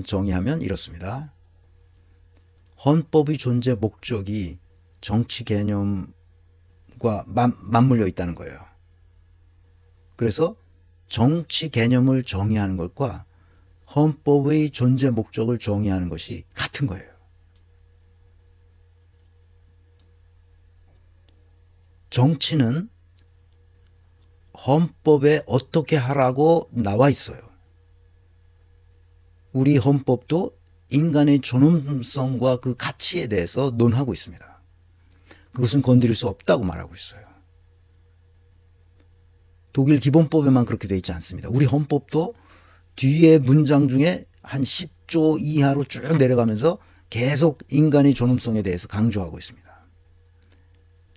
정의하면 이렇습니다. 헌법의 존재 목적이 정치 개념과 맞물려 있다는 거예요. 그래서 정치 개념을 정의하는 것과 헌법의 존재 목적을 정의하는 것이 같은 거예요. 정치는 헌법에 어떻게 하라고 나와 있어요. 우리 헌법도 인간의 존엄성과 그 가치에 대해서 논하고 있습니다. 그것은 건드릴 수 없다고 말하고 있어요. 독일 기본법에만 그렇게 되어 있지 않습니다. 우리 헌법도 뒤에 문장 중에 한 10조 이하로 쭉 내려가면서 계속 인간의 존엄성에 대해서 강조하고 있습니다.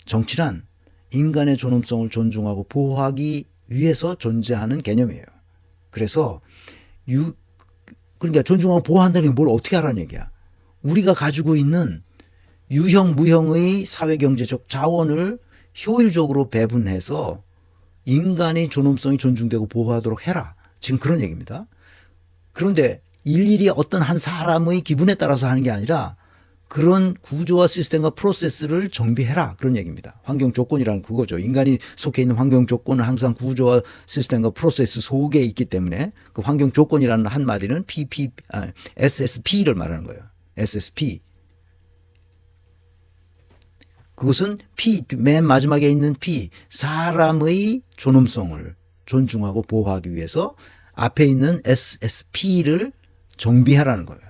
정치란 인간의 존엄성을 존중하고 보호하기 위해서 존재하는 개념이에요. 그래서 그러니까 존중하고 보호한다는 게 뭘 어떻게 하라는 얘기야. 우리가 가지고 있는 유형 무형의 사회경제적 자원을 효율적으로 배분해서 인간의 존엄성이 존중되고 보호하도록 해라. 지금 그런 얘기입니다. 그런데 일일이 어떤 한 사람의 기분에 따라서 하는 게 아니라 그런 구조와 시스템과 프로세스를 정비해라. 그런 얘기입니다. 환경 조건이라는 그거죠. 인간이 속해 있는 환경 조건은 항상 구조와 시스템과 프로세스 속에 있기 때문에 그 환경 조건이라는 한마디는 SSP를 말하는 거예요. SSP. 그것은 P, 맨 마지막에 있는 P, 사람의 존엄성을 존중하고 보호하기 위해서 앞에 있는 SSP를 정비하라는 거예요.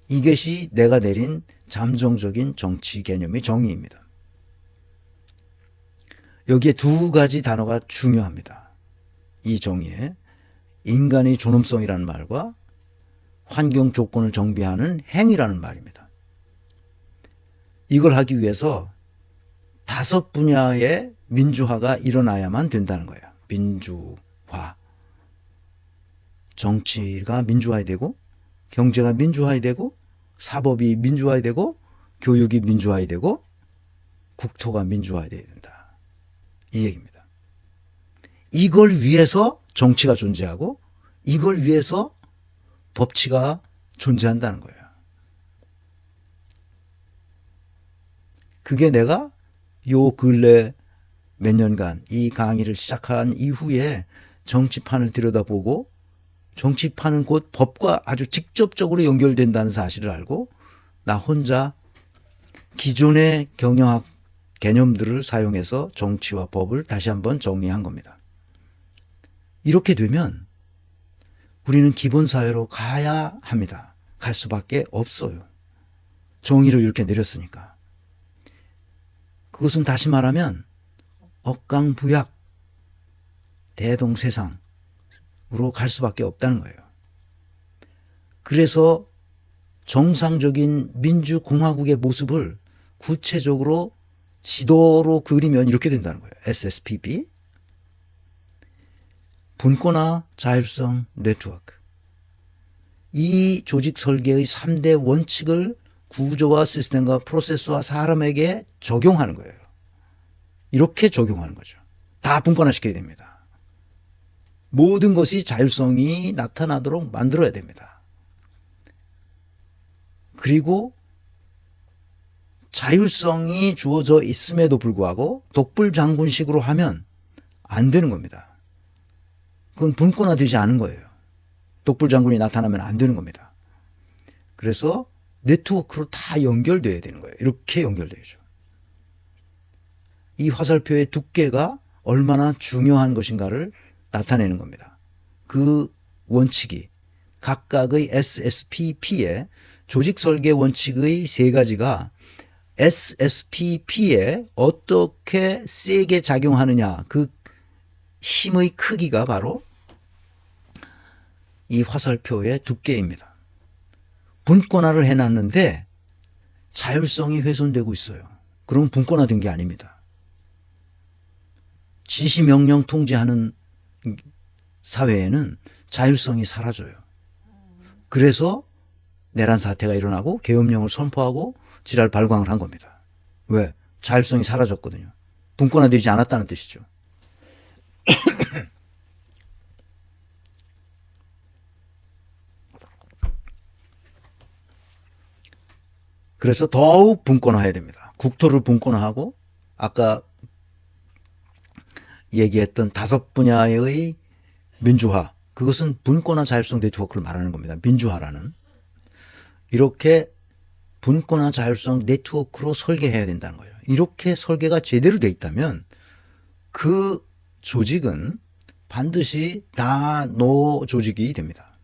이것이 내가 내린 잠정적인 정치 개념의 정의입니다. 여기에 두 가지 단어가 중요합니다. 이 정의에 인간의 존엄성이라는 말과 환경 조건을 정비하는 행위라는 말입니다. 이걸 하기 위해서 5 분야의 민주화가 일어나야만 된다는 거예요. 민주화. 정치가 민주화해야 되고, 경제가 민주화해야 되고, 사법이 민주화해야 되고, 교육이 민주화해야 되고, 국토가 민주화해야 된다. 이 얘기입니다. 이걸 위해서 정치가 존재하고, 이걸 위해서 법치가 존재한다는 거예요. 그게 내가 요 근래 몇 년간 이 강의를 시작한 이후에 정치판을 들여다보고 정치판은 곧 법과 아주 직접적으로 연결된다는 사실을 알고 나 혼자 기존의 경영학 개념들을 사용해서 정치와 법을 다시 한번 정리한 겁니다. 이렇게 되면 우리는 기본사회로 가야 합니다. 갈 수밖에 없어요. 정의를 이렇게 내렸으니까. 그것은 다시 말하면 억강부약, 대동세상으로 갈 수밖에 없다는 거예요. 그래서 정상적인 민주공화국의 모습을 구체적으로 지도로 그리면 이렇게 된다는 거예요. SSPB, 분권화 자율성 네트워크. 이 조직 설계의 3대 원칙을 구조와 시스템과 프로세스와 사람에게 적용하는 거예요. 이렇게 적용하는 거죠. 다 분권화시켜야 됩니다. 모든 것이 자율성이 나타나도록 만들어야 됩니다. 그리고 자율성이 주어져 있음에도 불구하고 독불장군식으로 하면 안 되는 겁니다. 그건 분권화되지 않은 거예요. 독불장군이 나타나면 안 되는 겁니다. 그래서 네트워크로 다 연결돼야 되는 거예요. 이렇게 연결되죠. 이 화살표의 두께가 얼마나 중요한 것인가를 나타내는 겁니다. 그 원칙이 각각의 SSPP의 조직 설계 원칙의 3가지가 SSPP에 어떻게 세게 작용하느냐, 그 힘의 크기가 바로 이 화살표의 두께입니다. 분권화를 해놨는데 자율성이 훼손되고 있어요. 그럼 분권화된 게 아닙니다. 지시명령 통제하는 사회에는 자율성이 사라져요. 그래서 내란 사태가 일어나고 계엄령을 선포하고 지랄 발광을 한 겁니다. 왜? 자율성이 사라졌거든요. 분권화되지 않았다는 뜻이죠. 그래서 더욱 분권화해야 됩니다. 국토를 분권화하고 아까 얘기했던 5분야의 민주화, 그것은 분권화 자율성 네트워크를 말하는 겁니다. 민주화라는. 이렇게 분권화 자율성 네트워크로 설계해야 된다는 거예요. 이렇게 설계가 제대로 돼 있다면 그 조직은 반드시 다 노 조직이 됩니다.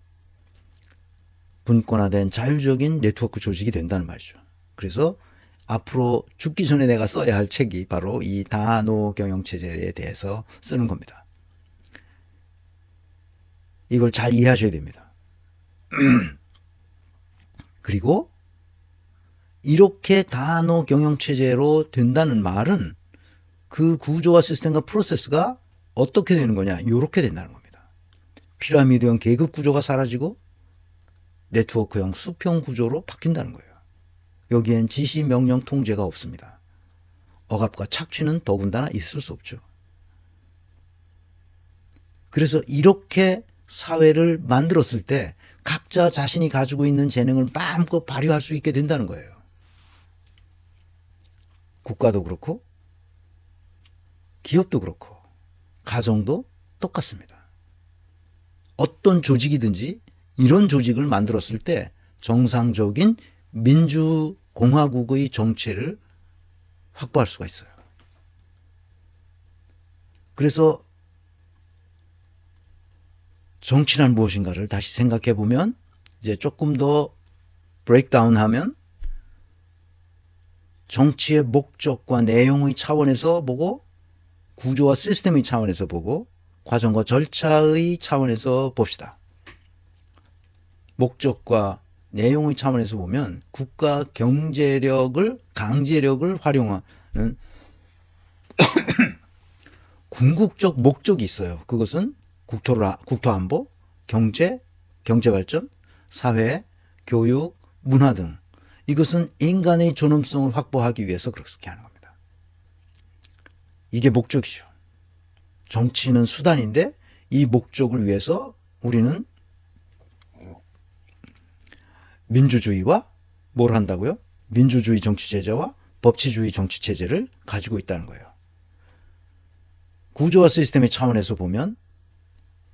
분권화된 자율적인 네트워크 조직이 된다는 말이죠. 그래서 앞으로 죽기 전에 내가 써야 할 책이 바로 이 다노 경영체제에 대해서 쓰는 겁니다. 이걸 잘 이해하셔야 됩니다. 그리고 이렇게 다노 경영체제로 된다는 말은 그 구조와 시스템과 프로세스가 어떻게 되는 거냐, 이렇게 된다는 겁니다. 피라미드형 계급 구조가 사라지고 네트워크형 수평 구조로 바뀐다는 거예요. 여기엔 지시, 명령, 통제가 없습니다. 억압과 착취는 더군다나 있을 수 없죠. 그래서 이렇게 사회를 만들었을 때 각자 자신이 가지고 있는 재능을 마음껏 발휘할 수 있게 된다는 거예요. 국가도 그렇고 기업도 그렇고 가정도 똑같습니다. 어떤 조직이든지 이런 조직을 만들었을 때 정상적인 민주공화국의 정체를 확보할 수가 있어요. 그래서 정치란 무엇인가를 다시 생각해 보면 이제 조금 더 브레이크다운 하면 정치의 목적과 내용의 차원에서 보고 구조와 시스템의 차원에서 보고 과정과 절차의 차원에서 봅시다. 목적과 내용의 차원에서 보면 국가 경제력을 강제력을 활용하는 궁극적 목적이 있어요. 그것은 국토안보, 경제발전, 사회, 교육, 문화 등 이것은 인간의 존엄성을 확보하기 위해서 그렇게 하는 겁니다. 이게 목적이죠. 정치는 수단인데 이 목적을 위해서 우리는 민주주의와 뭘 한다고요? 민주주의 정치체제와 법치주의 정치체제를 가지고 있다는 거예요. 구조와 시스템의 차원에서 보면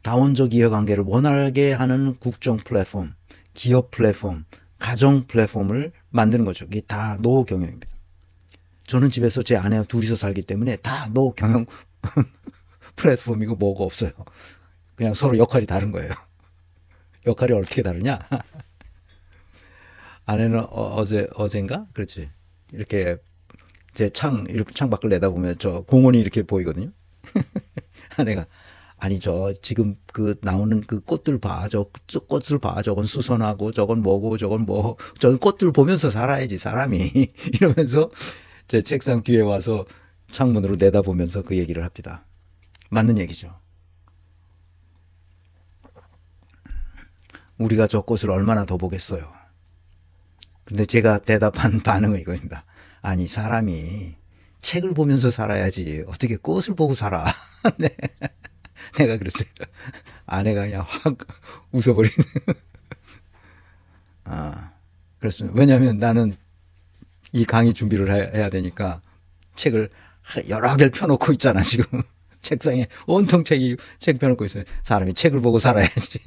다원적 이해관계를 원활하게 하는 국정 플랫폼, 기업 플랫폼, 가정 플랫폼을 만드는 거죠. 이게 다 노경영입니다. 저는 집에서 제 아내와 둘이서 살기 때문에 다 노경영 플랫폼이고 뭐가 없어요. 그냥 서로 역할이 다른 거예요. 역할이 어떻게 다르냐? 아내는 어젠가? 그렇지. 이렇게 제 이렇게 창 밖을 내다보면 저 공원이 이렇게 보이거든요. 아내가 아니 저 지금 그 나오는 그 꽃들 봐. 저 꽃을 봐. 저건 수선하고 저건 뭐고 저건 뭐. 저건 꽃들 보면서 살아야지 사람이. 이러면서 제 책상 뒤에 와서 창문으로 내다보면서 그 얘기를 합니다. 맞는 얘기죠. 우리가 저 꽃을 얼마나 더 보겠어요. 근데 제가 대답한 반응은 이겁니다. 아니 사람이 책을 보면서 살아야지 어떻게 꽃을 보고 살아. 네. 내가 그랬어요. 아내가 그냥 확 웃어버리네. 그렇습니다. 왜냐하면 나는 이 강의 준비를 해야 되니까 책을 여러 개를 펴놓고 있잖아 지금. 책상에 온통 책 펴놓고 있어요. 사람이 책을 보고 살아야지.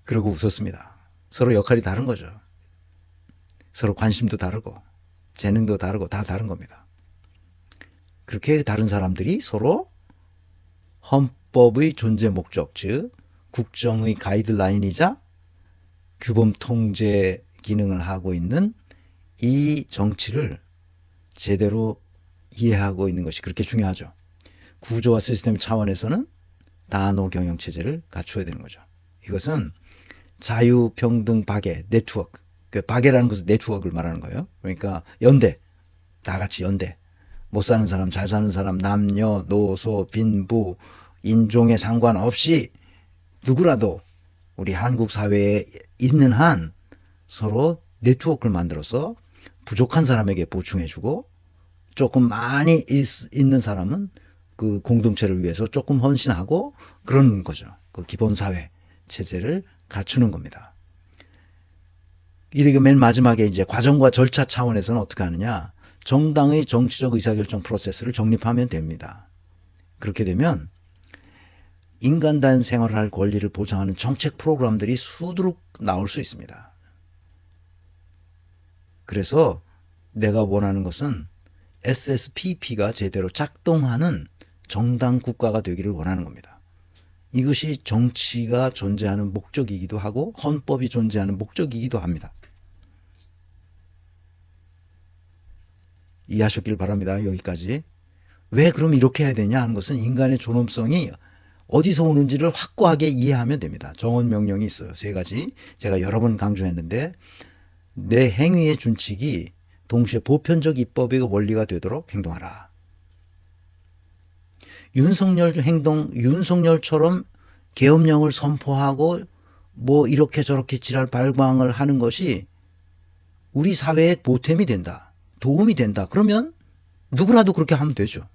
그러고 웃었습니다. 서로 역할이 다른 거죠. 서로 관심도 다르고 재능도 다르고 다 다른 겁니다. 그렇게 다른 사람들이 서로 헌법의 존재 목적, 즉 국정의 가이드라인이자 규범 통제 기능을 하고 있는 이 정치를 제대로 이해하고 있는 것이 그렇게 중요하죠. 구조와 시스템 차원에서는 다노 경영체제를 갖추어야 되는 거죠. 이것은 자유평등 박애, 네트워크. 그 박애라는 것은 네트워크를 말하는 거예요. 그러니까 연대, 다 같이 연대. 못 사는 사람, 잘 사는 사람, 남녀, 노소, 빈부, 인종에 상관없이 누구라도 우리 한국 사회에 있는 한 서로 네트워크를 만들어서 부족한 사람에게 보충해주고 조금 많이 있는 사람은 그 공동체를 위해서 조금 헌신하고 그런 거죠. 그 기본 사회 체제를 갖추는 겁니다. 이렇게 맨 마지막에 이제 과정과 절차 차원에서는 어떻게 하느냐. 정당의 정치적 의사결정 프로세스를 정립하면 됩니다. 그렇게 되면 인간다운 생활을 할 권리를 보장하는 정책 프로그램들이 수두룩 나올 수 있습니다. 그래서 내가 원하는 것은 SSPP가 제대로 작동하는 정당 국가가 되기를 원하는 겁니다. 이것이 정치가 존재하는 목적이기도 하고 헌법이 존재하는 목적이기도 합니다. 이해하셨길 바랍니다. 여기까지. 왜 그럼 이렇게 해야 되냐 하는 것은 인간의 존엄성이 어디서 오는지를 확고하게 이해하면 됩니다. 정언명령이 있어요. 3가지. 제가 여러 번 강조했는데 내 행위의 준칙이 동시에 보편적 입법의 원리가 되도록 행동하라. 윤석열처럼 계엄령을 선포하고 뭐 이렇게 저렇게 지랄 발광을 하는 것이 우리 사회에 보탬이 된다. 도움이 된다. 그러면 누구라도 그렇게 하면 되죠.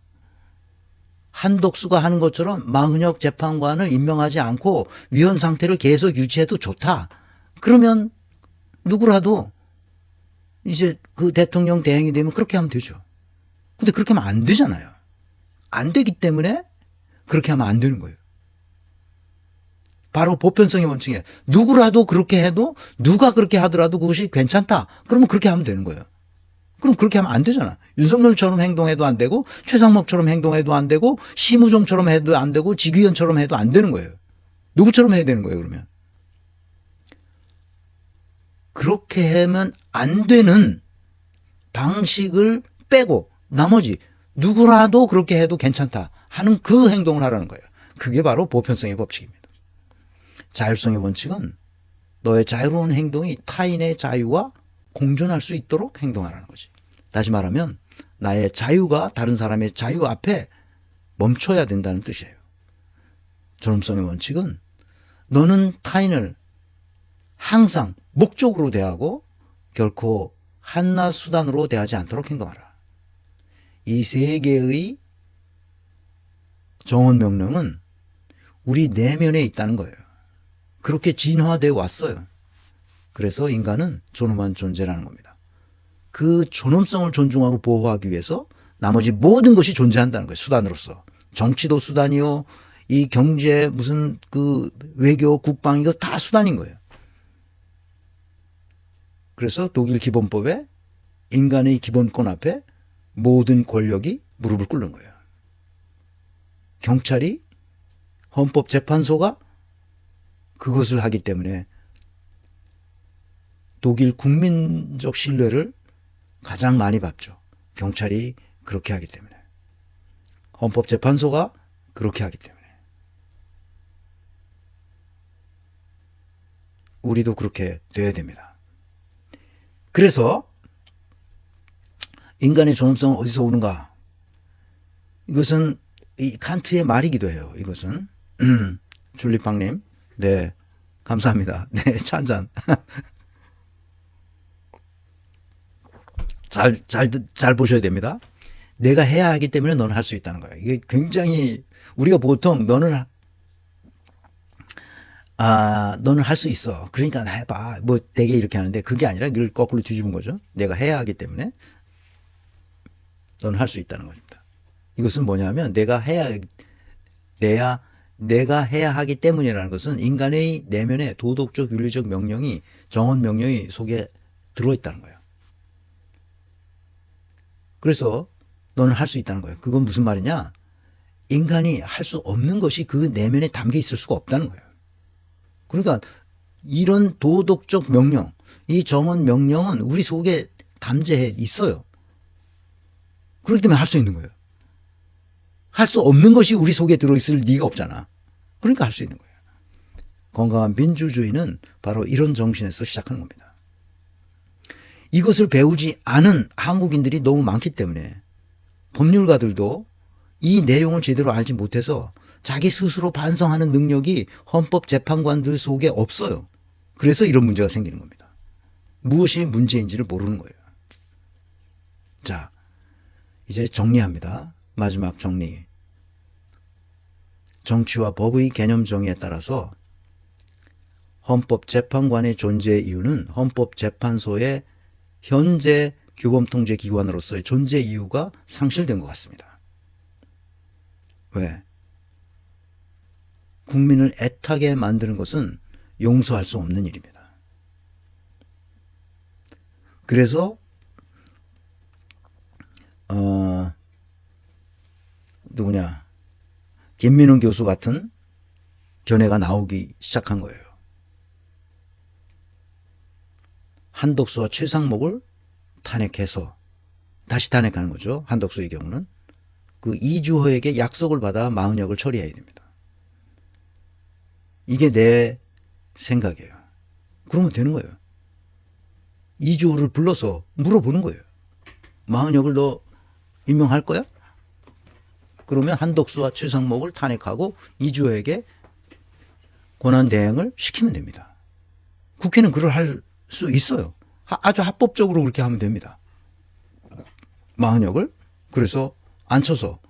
한덕수가 하는 것처럼 마은혁 재판관을 임명하지 않고 위헌 상태를 계속 유지해도 좋다. 그러면 누구라도 이제 그 대통령 대행이 되면 그렇게 하면 되죠. 근데 그렇게 하면 안 되잖아요. 안 되기 때문에 그렇게 하면 안 되는 거예요. 바로 보편성의 원칙에 누구라도 그렇게 해도 누가 그렇게 하더라도 그것이 괜찮다. 그러면 그렇게 하면 되는 거예요. 그럼 그렇게 하면 안 되잖아. 윤석열처럼 행동해도 안 되고 최상목처럼 행동해도 안 되고 심우정처럼 해도 안 되고 지귀현처럼 해도 안 되는 거예요. 누구처럼 해야 되는 거예요, 그러면. 그렇게 하면 안 되는 방식을 빼고 나머지 누구라도 그렇게 해도 괜찮다 하는 그 행동을 하라는 거예요. 그게 바로 보편성의 법칙입니다. 자율성의 원칙은 너의 자유로운 행동이 타인의 자유와 공존할 수 있도록 행동하라는 거지. 다시 말하면 나의 자유가 다른 사람의 자유 앞에 멈춰야 된다는 뜻이에요. 존엄성의 원칙은 너는 타인을 항상 목적으로 대하고 결코 한낱 수단으로 대하지 않도록 행동하라. 이 3개의 정언명령은 우리 내면에 있다는 거예요. 그렇게 진화되어 왔어요. 그래서 인간은 존엄한 존재라는 겁니다. 그 존엄성을 존중하고 보호하기 위해서 나머지 모든 것이 존재한다는 거예요. 수단으로서. 정치도 수단이요. 이 경제 무슨 그 외교 국방 이거 다 수단인 거예요. 그래서 독일 기본법에 인간의 기본권 앞에 모든 권력이 무릎을 꿇는 거예요. 경찰이 헌법재판소가 그것을 하기 때문에 독일 국민적 신뢰를 가장 많이 받죠. 경찰이 그렇게 하기 때문에. 헌법재판소가 그렇게 하기 때문에. 우리도 그렇게 돼야 됩니다. 그래서 인간의 존엄성은 어디서 오는가? 이것은 이 칸트의 말이기도 해요. 이것은. 줄리팡님. 네. 감사합니다. 네. 차 한잔. 잘 보셔야 됩니다. 내가 해야 하기 때문에 너는 할 수 있다는 거예요. 이게 굉장히 우리가 보통 너는 할 수 있어. 그러니까 해봐. 뭐 되게 이렇게 하는데 그게 아니라 이걸 거꾸로 뒤집은 거죠. 내가 해야 하기 때문에 너는 할 수 있다는 겁니다. 이것은 뭐냐면 내가 해야 하기 때문이라는 것은 인간의 내면에 도덕적 윤리적 명령이 정언 명령이 속에 들어있다는 거예요. 그래서 너는 할 수 있다는 거예요. 그건 무슨 말이냐? 인간이 할 수 없는 것이 그 내면에 담겨 있을 수가 없다는 거예요. 그러니까 이런 도덕적 명령, 이 정언 명령은 우리 속에 담재해 있어요. 그렇기 때문에 할 수 있는 거예요. 할 수 없는 것이 우리 속에 들어있을 리가 없잖아. 그러니까 할 수 있는 거예요. 건강한 민주주의는 바로 이런 정신에서 시작하는 겁니다. 이것을 배우지 않은 한국인들이 너무 많기 때문에 법률가들도 이 내용을 제대로 알지 못해서 자기 스스로 반성하는 능력이 헌법재판관들 속에 없어요. 그래서 이런 문제가 생기는 겁니다. 무엇이 문제인지를 모르는 거예요. 자, 이제 정리합니다. 마지막 정리. 정치와 법의 개념 정의에 따라서 헌법재판관의 존재의 이유는 헌법재판소의 현재 규범통제기관으로서의 존재 이유가 상실된 것 같습니다. 왜? 국민을 애타게 만드는 것은 용서할 수 없는 일입니다. 그래서 누구냐, 김민훈 교수 같은 견해가 나오기 시작한 거예요. 한덕수와 최상목을 탄핵해서 다시 탄핵하는 거죠. 한덕수의 경우는 그 이주호에게 약속을 받아 마흔역을 처리해야 됩니다. 이게 내 생각이에요. 그러면 되는 거예요. 이주호를 불러서 물어보는 거예요. 마흔역을 너 임명할 거야? 그러면 한덕수와 최상목을 탄핵하고 이주호에게 권한대행을 시키면 됩니다. 국회는 그걸 할 수 있어요. 아주 합법적으로 그렇게 하면 됩니다. 마흔역을 그래서 앉혀서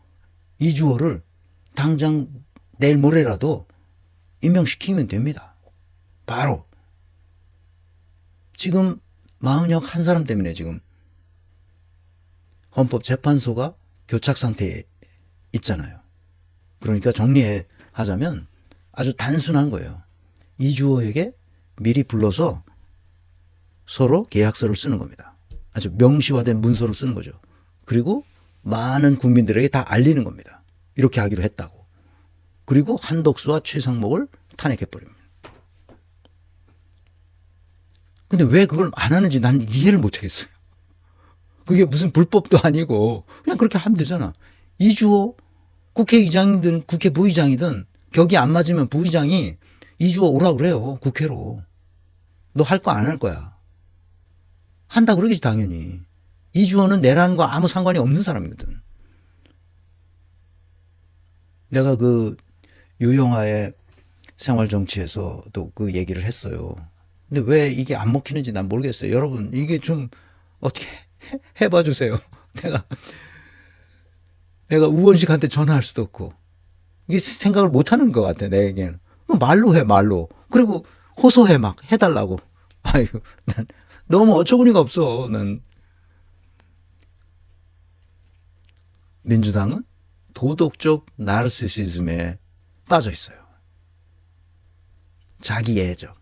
이주호를 당장 내일 모레라도 임명시키면 됩니다. 바로. 지금 마흔역 한 사람 때문에 지금 헌법재판소가 교착 상태에 있잖아요. 그러니까 정리하자면 아주 단순한 거예요. 이주호에게 미리 불러서 서로 계약서를 쓰는 겁니다. 아주 명시화된 문서를 쓰는 거죠. 그리고 많은 국민들에게 다 알리는 겁니다. 이렇게 하기로 했다고. 그리고 한덕수와 최상목을 탄핵해버립니다. 근데 왜 그걸 안 하는지 난 이해를 못하겠어요. 그게 무슨 불법도 아니고 그냥 그렇게 하면 되잖아. 이주호 국회의장이든 국회 부의장이든 격이 안 맞으면 부의장이 이주호 오라 그래요. 국회로. 너 할 거 안 할 거야. 한다 그러겠지 당연히. 이주호는 내란과 아무 상관이 없는 사람이거든. 내가 그 유영아의 생활정치에서도 그 얘기를 했어요. 근데 왜 이게 안 먹히는지 난 모르겠어요. 여러분 이게 좀 어떻게 해봐 주세요. 내가 우원식한테 전화할 수도 없고 이게 생각을 못하는 것 같아 내게는. 말로 해 말로. 그리고 호소해 막 해달라고. 아유 난 너무 어처구니가 없어. 난 민주당은 도덕적 나르시시즘에 빠져 있어요. 자기애적,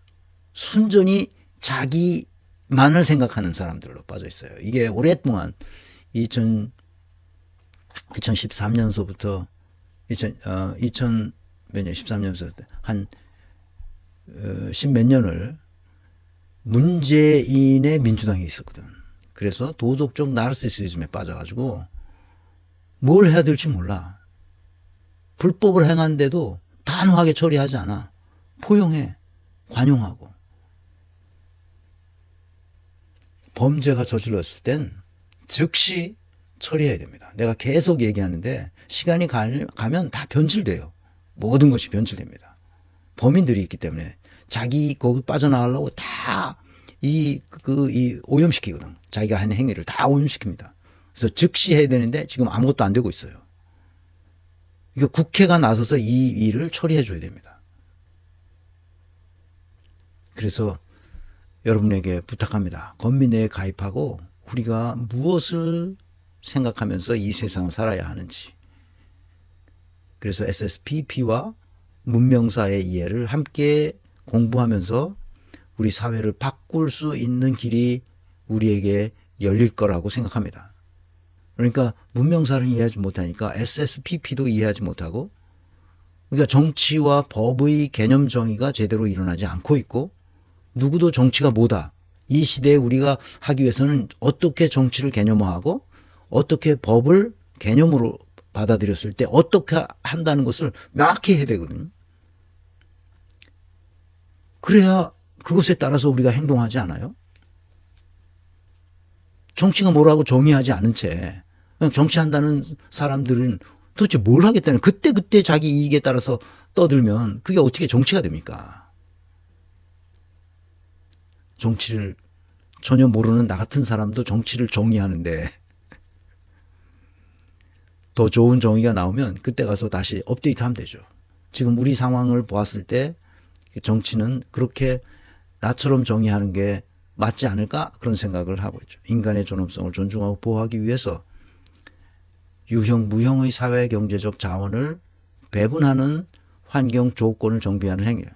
순전히 자기만을 생각하는 사람들로 빠져 있어요. 이게 오랫동안 2013년서부터 2000 몇 년, 13년서부터 한 10몇 년을 문재인의 민주당이 있었거든. 그래서 도덕적 나르시시즘에 빠져가지고 뭘 해야 될지 몰라. 불법을 행한데도 단호하게 처리하지 않아. 포용해. 관용하고. 범죄가 저질렀을 땐 즉시 처리해야 됩니다. 내가 계속 얘기하는데 시간이 가면 다 변질돼요. 모든 것이 변질됩니다. 범인들이 있기 때문에 자기 거기 빠져나가려고 다 오염시키거든. 자기가 한 행위를 다 오염시킵니다. 그래서 즉시 해야 되는데 지금 아무것도 안 되고 있어요. 이거 국회가 나서서 이 일을 처리해 줘야 됩니다. 그래서 여러분에게 부탁합니다. 건민회에 가입하고 우리가 무엇을 생각하면서 이 세상을 살아야 하는지. 그래서 SSPP와 문명사의 이해를 함께 공부하면서 우리 사회를 바꿀 수 있는 길이 우리에게 열릴 거라고 생각합니다. 그러니까 문명사를 이해하지 못하니까 SSPP도 이해하지 못하고 그러니까 정치와 법의 개념 정의가 제대로 일어나지 않고 있고 누구도 정치가 뭐다. 이 시대에 우리가 하기 위해서는 어떻게 정치를 개념화하고 어떻게 법을 개념으로 받아들였을 때 어떻게 한다는 것을 명확히 해야 되거든요. 그래야 그것에 따라서 우리가 행동하지 않아요? 정치가 뭐라고 정의하지 않은 채 그냥 정치한다는 사람들은 도대체 뭘 하겠다는 그때 자기 이익에 따라서 떠들면 그게 어떻게 정치가 됩니까? 정치를 전혀 모르는 나 같은 사람도 정치를 정의하는데 더 좋은 정의가 나오면 그때 가서 다시 업데이트하면 되죠. 지금 우리 상황을 보았을 때 정치는 그렇게 나처럼 정의하는 게 맞지 않을까? 그런 생각을 하고 있죠. 인간의 존엄성을 존중하고 보호하기 위해서 유형, 무형의 사회 경제적 자원을 배분하는 환경 조건을 정비하는 행위예요.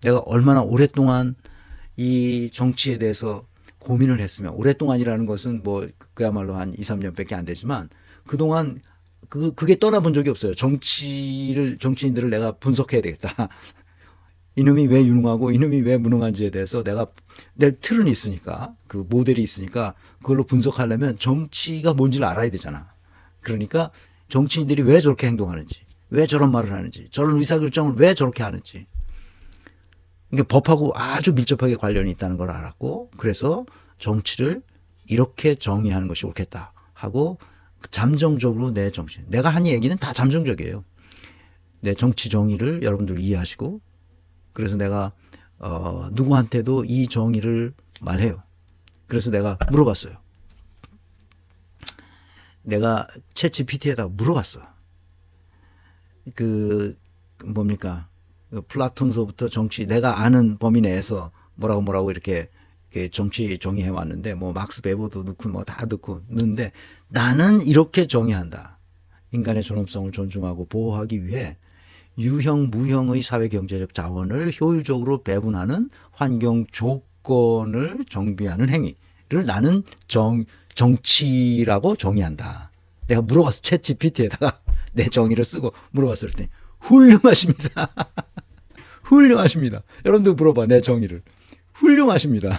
내가 얼마나 오랫동안 이 정치에 대해서 고민을 했으면, 오랫동안이라는 것은 뭐 그야말로 한 2, 3년밖에 안 되지만 그동안 그게 떠나본 적이 없어요. 정치인들을 내가 분석해야 되겠다. 이놈이 왜 유능하고 이놈이 왜 무능한지에 대해서 내 틀은 있으니까, 그 모델이 있으니까 그걸로 분석하려면 정치가 뭔지를 알아야 되잖아. 그러니까 정치인들이 왜 저렇게 행동하는지, 왜 저런 말을 하는지, 저런 의사결정을 왜 저렇게 하는지, 이게 법하고 아주 밀접하게 관련이 있다는 걸 알았고, 그래서 정치를 이렇게 정의하는 것이 옳겠다 하고 잠정적으로 내 정치, 내가 한 얘기는 다 잠정적이에요. 내 정치 정의를 여러분들 이해하시고, 그래서 내가 누구한테도 이 정의를 말해요. 그래서 내가 물어봤어요. 내가 챗 GPT에다가 물어봤어. 그 뭡니까? 플라톤서부터 정치, 내가 아는 범위 내에서 뭐라고 이렇게 정치 정의해 왔는데, 뭐 막스 베버도 넣고 뭐 다 넣는데, 나는 이렇게 정의한다. 인간의 존엄성을 존중하고 보호하기 위해 유형, 무형의 사회 경제적 자원을 효율적으로 배분하는 환경 조건을 정비하는 행위를 나는 정치라고 정의한다. 내가 물어봤어. 챗 GPT에다가 내 정의를 쓰고 물어봤을 때 훌륭하십니다. 훌륭하십니다. 여러분도 물어봐, 내 정의를. 훌륭하십니다.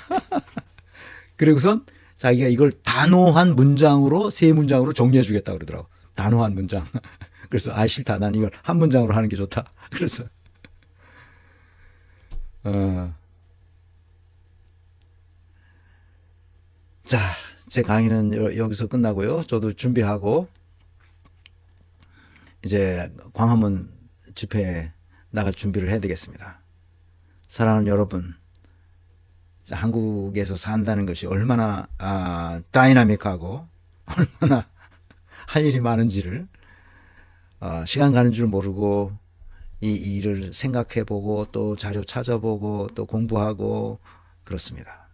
그리고선 자기가 이걸 단호한 문장으로, 세 문장으로 정리해 주겠다 그러더라고. 단호한 문장. 그래서 싫다. 난 이걸 한 문장으로 하는 게 좋다. 그래서 자, 제 강의는 여기서 끝나고요. 저도 준비하고 이제 광화문 집회에 나갈 준비를 해야 되겠습니다. 사랑하는 여러분, 한국에서 산다는 것이 얼마나 다이나믹하고 얼마나 할 일이 많은지를 시간 가는 줄 모르고 이 일을 생각해보고 또 자료 찾아보고 또 공부하고 그렇습니다.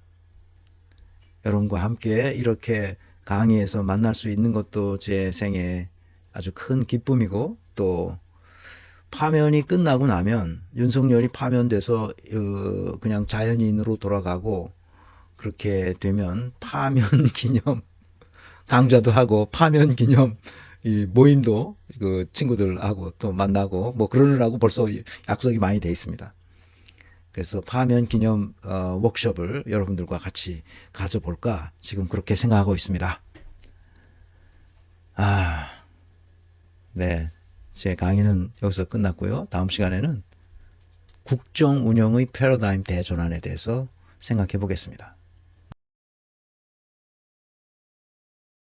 여러분과 함께 이렇게 강의에서 만날 수 있는 것도 제 생에 아주 큰 기쁨이고, 또 파면이 끝나고 나면 윤석열이 파면돼서 그냥 자연인으로 돌아가고, 그렇게 되면 파면 기념 강좌도 하고 파면 기념 이 모임도 그 친구들하고 또 만나고 뭐 그러느라고 벌써 약속이 많이 돼 있습니다. 그래서 파면 기념 워크숍을 여러분들과 같이 가져볼까 지금 그렇게 생각하고 있습니다. 네, 제 강의는 여기서 끝났고요. 다음 시간에는 국정 운영의 패러다임 대전환에 대해서 생각해 보겠습니다.